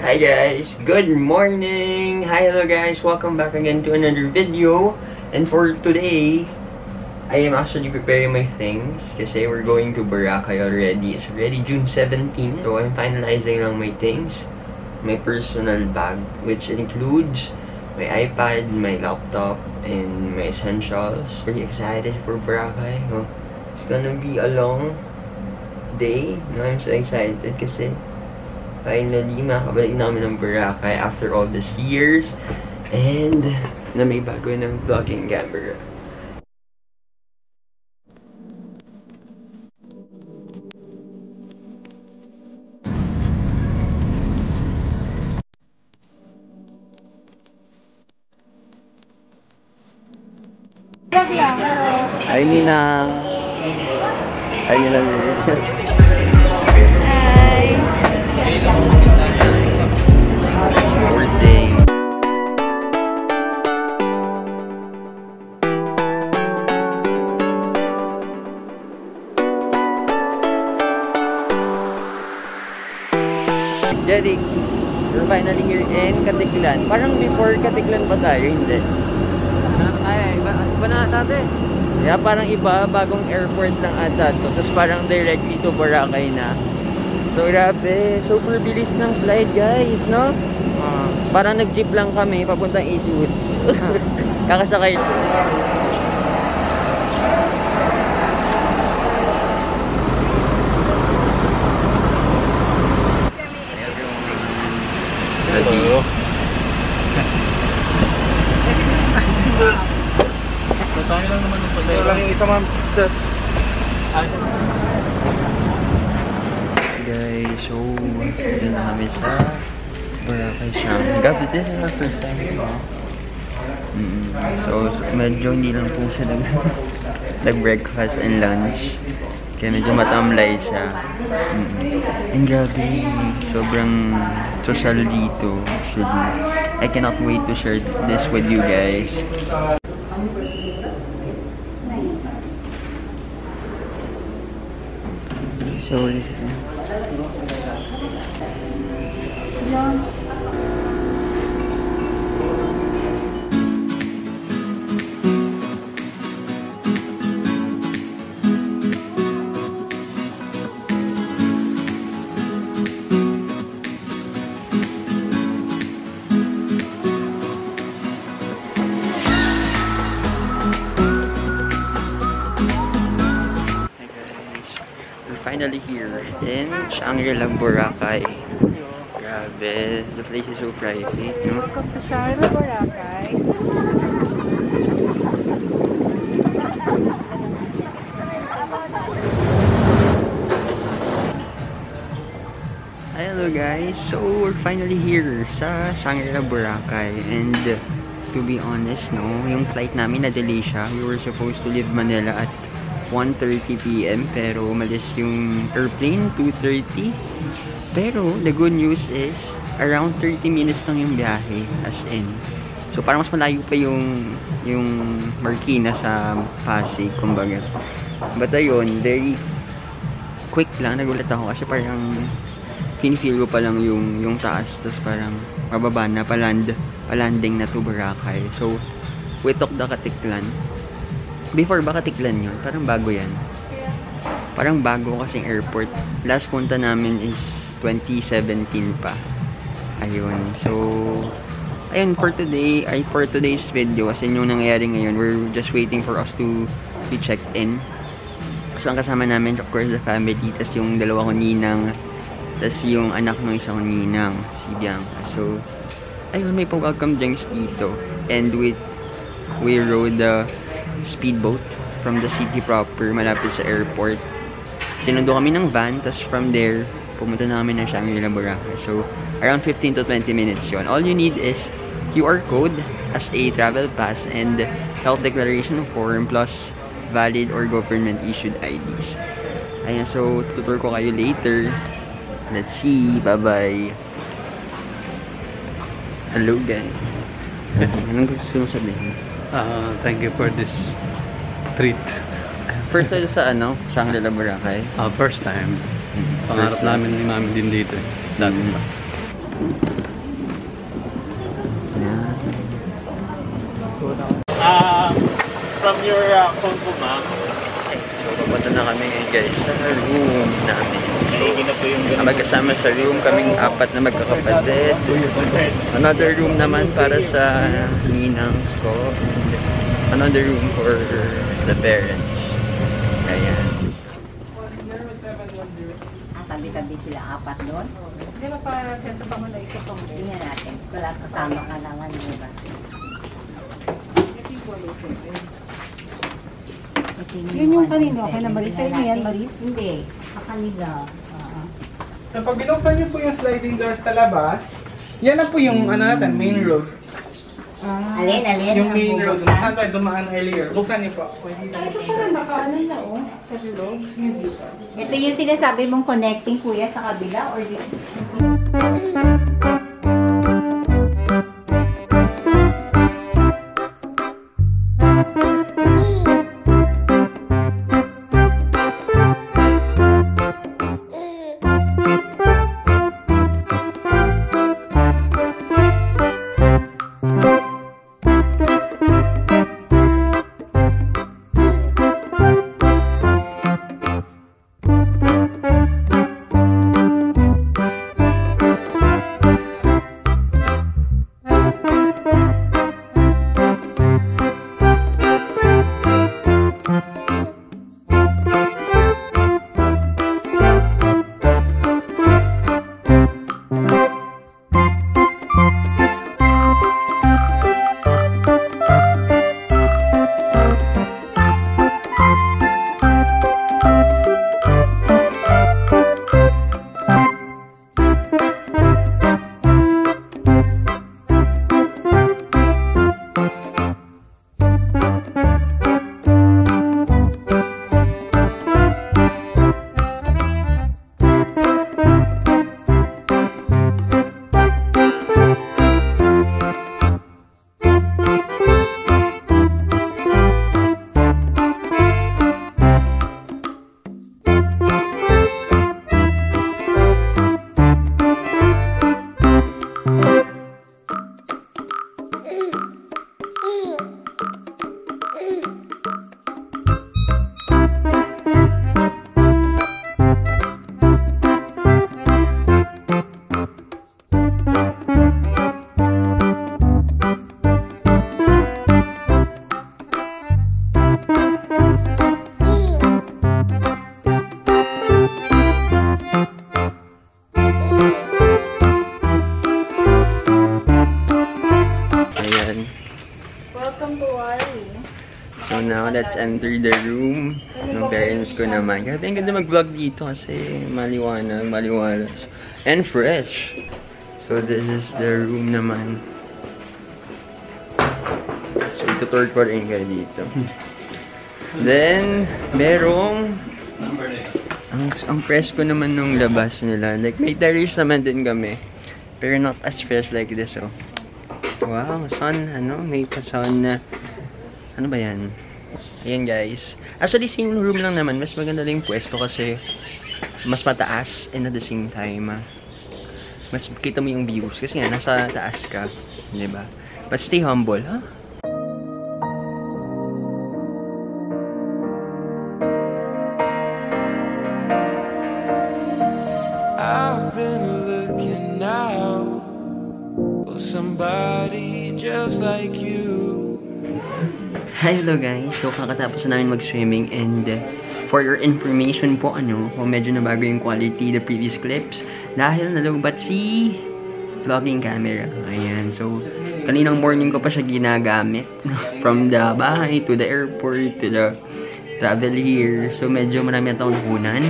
Hi guys, good morning! Hi, hello guys, welcome back again to another video. And for today, I am actually preparing my things kasi we're going to Boracay already. It's already June 17, so I'm finalizing lang my things. My personal bag, which includes my iPad, my laptop, and my essentials. Pretty excited for Boracay. Oh, it's gonna be a long day. No, I'm so excited kasi finally makabalik na kami ng Boracay after all these years. And na may bago ng vlogging camera. Hi Nina. Hi Nina. Hi. Birthday. Jeric, we're finally here in Caticlan. Parang before Caticlan pa tayo, hindi? Ay, iba na ata ito eh. Yeah, parang iba, bagong airport lang ata to. Tapos parang directly to Boracay na. So grabe, super bilis ng flight guys, no? Parang nag-jeep lang kami, papuntang Isul. Kakasakay. Hello. Tayo lang naman ng pasero. Lang yung isa, ma'am. Sir. Guys, so dito na kami sa Boracay Siam. Gabi din na first time ko. So medyo hindi lang po siya nag-breakfast and lunch. Kaya medyo matamlay siya. And grabe, sobrang social dito. Actually, I cannot wait to share this with you guys. Sorry. Finally here in Shangri-La, Boracay. Grabe, the place is so private, no? Welcome to Shangri-La, Boracay. Hello guys, so we're finally here sa Shangri-La, Boracay. And to be honest, no, yung flight namin na-delay siya. We were supposed to leave Manila at 1:30 PM pero umalis yung airplane 2:30. Pero the good news is around 30 minutes lang yung biyahe, as in. So parang mas malayo pa yung Marikina sa Pasig, kumbaga. But ayun, very quick lang. Nagulat ako kasi parang feel ko pa lang yung taas, tapos parang mababa na, palanding na to Boracay. So we took the Caticlan. Before ba Caticlan yun? Parang bago yan. Parang bago kasing airport. Last punta namin is 2017 pa. Ayun. So, ayun, for today's video, kasi yung nangyayari ngayon, we're just waiting for us to be checked in. So, ang kasama namin, of course, the family, tas yung dalawa kong ninang, tas yung anak ng isang ninang, si Bianca. So, ayun, may welcome drinks dito. And we rode the speedboat from the city proper, malapit sa airport. Sinundo kami ng van, tas from there, pumunta na kami ng Shangri-La, Boracay. So, around 15 to 20 minutes yun. All you need is QR code as a travel pass and health declaration form plus valid or government issued IDs. Ayan, so tutur ko kayo later. Let's see. Bye-bye. Hello guys. Anong gusto mo sabihin? Thank you for this treat. First tayo sa Shangri-La, Boracay. First time. Pangarap namin ni Mami din dito. Dati pa. Yan. From your phone po, ma'am. So, papunta na kami ngayon guys sa room namin. Naigi na po yung ganun. Magkasama sa room, kaming apat na magkakapatid. Another room naman para sa ninangs ko. And another room for the parents. Ayan. Tabi-tabi sila apat doon. Hindi ba para sento pa mo na isa pang Tingnan natin. Wala kasama ka naman, di ba? Yun yung kanino? Kaya na Maris? Sa'yo yan, Maris? Hindi. Sa kanila. So pag binuksan niyo po yung sliding doors sa labas, yan na po yung ano natin, main road. Alin? Yung Ang main road, bubuksan? saan tayo dumaan earlier. Buksan niyo po. Ito parang nakaanan na, oh. Sa bilog. Ito yung sinasabi mong connecting, kuya, sa kabila or dito? So now, let's enter the room ng parents ko naman. Kaya ang ganda mag-vlog dito kasi maliwanag, maliwalas, and fresh. So this is the room naman. So itutur ko rin kayo dito. Then, merong ang fresh ko naman nung labas nila. Like, may terrace naman din kami. Pero not as fresh like this, oh. Wow, sun, ano? May pa-sun na... Ano ba yan? Ayan, guys. Actually, same room lang naman. Mas maganda lang yung pwesto kasi mas mataas and at the same time, mas kita mo yung views. Kasi nga, nasa taas ka. Diba? But stay humble, ha? I've been looking out for somebody just like you. Hi, hello guys. So, kakatapos na namin mag-swimming and for your information po, kung medyo nabago yung quality the previous clips dahil nalubat si vlogging camera. Ayan. So, kaninang morning ko pa siya ginagamit from the bahay to the airport to the travel here. So, medyo marami ang taong nakunan.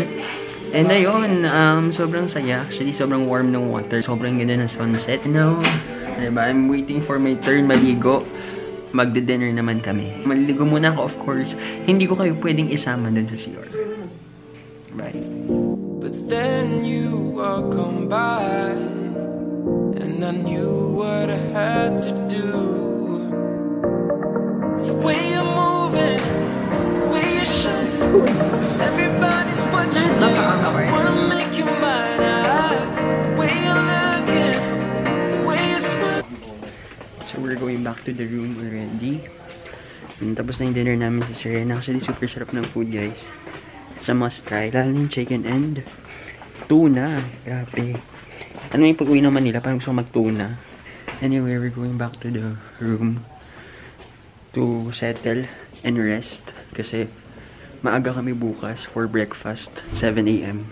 And ayun, sobrang saya. Actually, sobrang warm ng water. Sobrang ganda ng sunset. Now, diba, I'm waiting for my turn maligo. Magde-dinner naman kami. Maliligo muna ako, of course. Hindi ko kayo pwedeng isama dun sa CR. Bye. But then you walk on by and I knew what I had to do. The way you're moving, the way you're shining, everybody's watching you. I wanna make you mine. The way you're looking, going back to the room already. And tapos na yung dinner namin sa Serena. Actually, super sarap ng food, guys. It's a must try. Lalo yung chicken and tuna. Grabe. Ano yung pag-uwi ng Manila? Parang gusto ko mag-tuna. Anyway, we're going back to the room to settle and rest. Kasi maaga kami bukas for breakfast. 7 AM.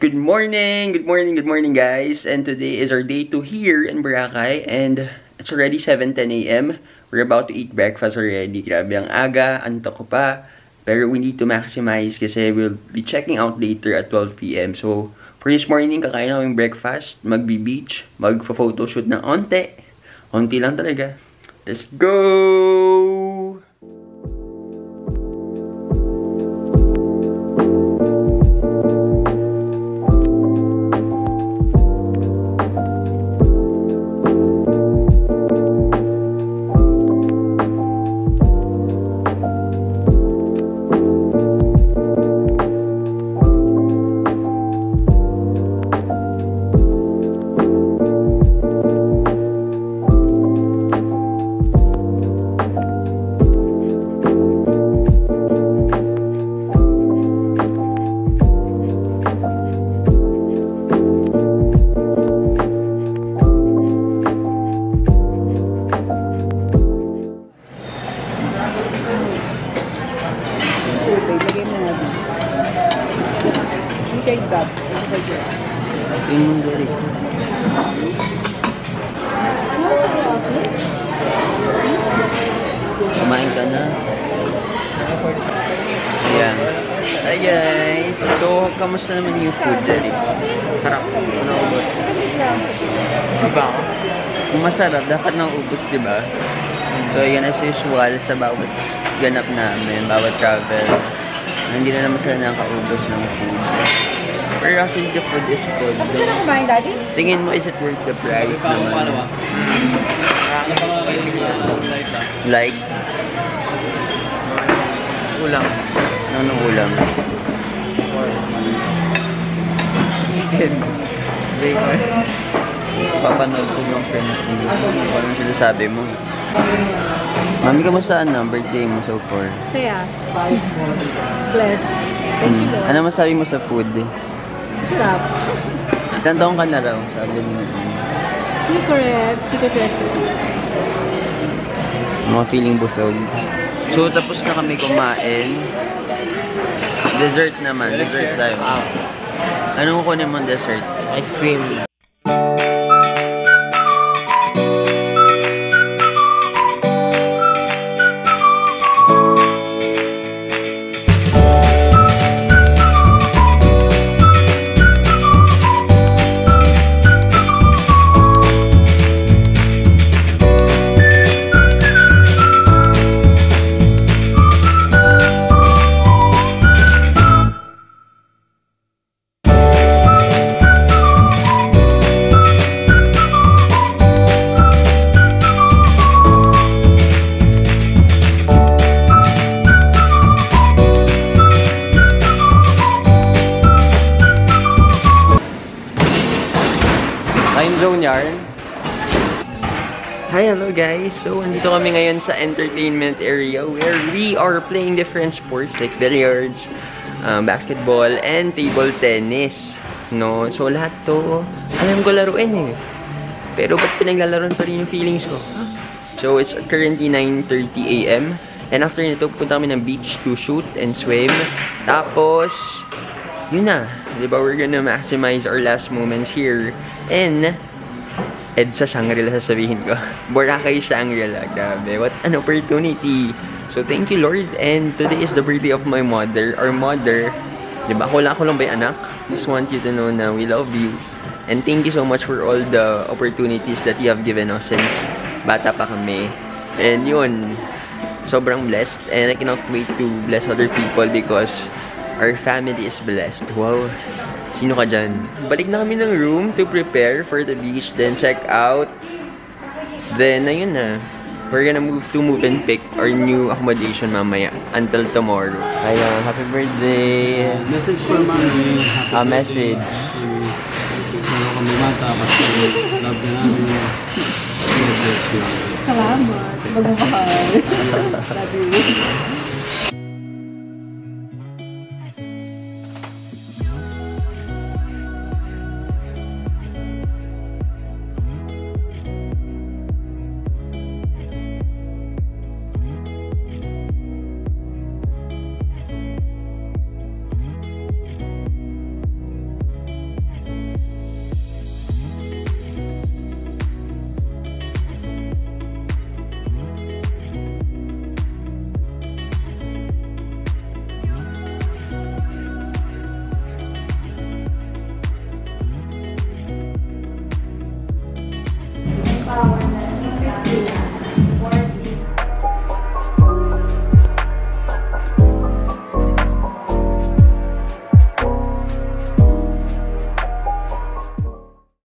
Good morning! Good morning, good morning, guys! And today is our day 2 here in Boracay. And it's already 7:10 AM. We're about to eat breakfast already. Grabe ang aga, antok ko pa. Pero we need to maximize kasi we'll be checking out later at 12 PM. So, for this morning, kakain namin breakfast, magbi-beach, magpa-photoshoot ng onte. Onti lang talaga. Let's go! Kumain ka na. Ayan. Hi guys! So, kamusta naman yung food, Derek? Sarap. Naubos. Diba? Kung masarap, dapat naubos, diba? So, yan as usual sa bawat ganap namin, bawat travel. Hindi na naman sila nakaubos ng food. Pero actually, the food is good. Tingin mo, is it worth the price naman? Like? Ulam. Anong ulam? Chicken. Bacon. Papanood ko yung friends niyo. Anong sinasabi mo? Mami, kamusta ang birthday mo so far? Saya. Blessed. Thank you, Lord. Ano masabi mo sa food? Stop. Ilang taong ka na raw? Sabi mo. Secret recipe. Mga feeling busog. So, tapos na kami kumain. Dessert naman. Dessert tayo. Anong kukunin mong dessert? Ice cream. Hi, hello guys! So, andito kami ngayon sa entertainment area where we are playing different sports like billiards, basketball, and table tennis. No? So, lahat to, alam ko laruin eh. Pero ba't pinaglalaroan pa rin yung feelings ko? So, it's currently 9:30 AM. And after nito, pupunta kami ng beach to shoot and swim. Tapos, yun na. Diba, we're gonna maximize our last moments here. And EDSA Shangri-La sasabihin ko. Boracay Shangri-La. Grabe. What an opportunity. So, thank you, Lord. And today is the birthday of my mother. Our mother. Diba? Ako lang ba yung anak? Just want you to know na we love you. And thank you so much for all the opportunities that you have given us since bata pa kami. And yun, sobrang blessed. And I cannot wait to bless other people because our family is blessed. Wow. Sino ka dyan? Balik na kami ng room to prepare for the beach, then check out. Then, ayun na. We're gonna move to move and pick our new accommodation mamaya until tomorrow. Ayun, happy birthday! Message for mommy. A message. Kami mata, kasi love ka namin. God bless you. Salamat. Magmamahal. Love you.